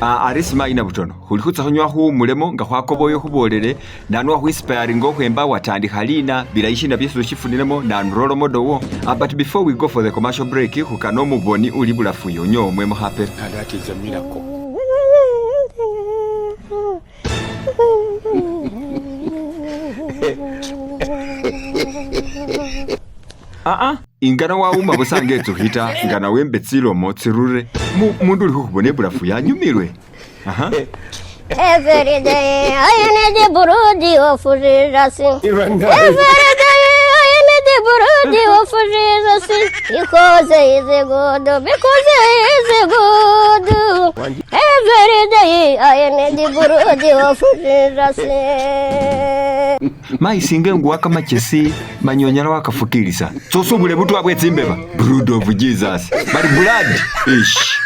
arisima ina butono hulikutsa hunywa huumulemo nga hwakoboyo hubolele nanu wahuinspiringa ohwemba watandikha lina bilayishina byesu ushifunilemo nanurolomo dowo. But before we go for the commercial break, hukano muboni uli bulafu yonyo mwemo hapera. That is a miracle. Ingana wauma busange tuhita ngana wembe tsilomo tsirure mundu uli hubone bulafu yanyumirwe. Every day I need the burudi of Jesus. Every day I need the burudi of Jesus. Because he is good, because he is good. Every day I need the burudi of Jesus. Maisinge nguwaka machesi manyonyala wakafukilisa soso bule butu wabwe tsimbeba blood of Jesus but blood ish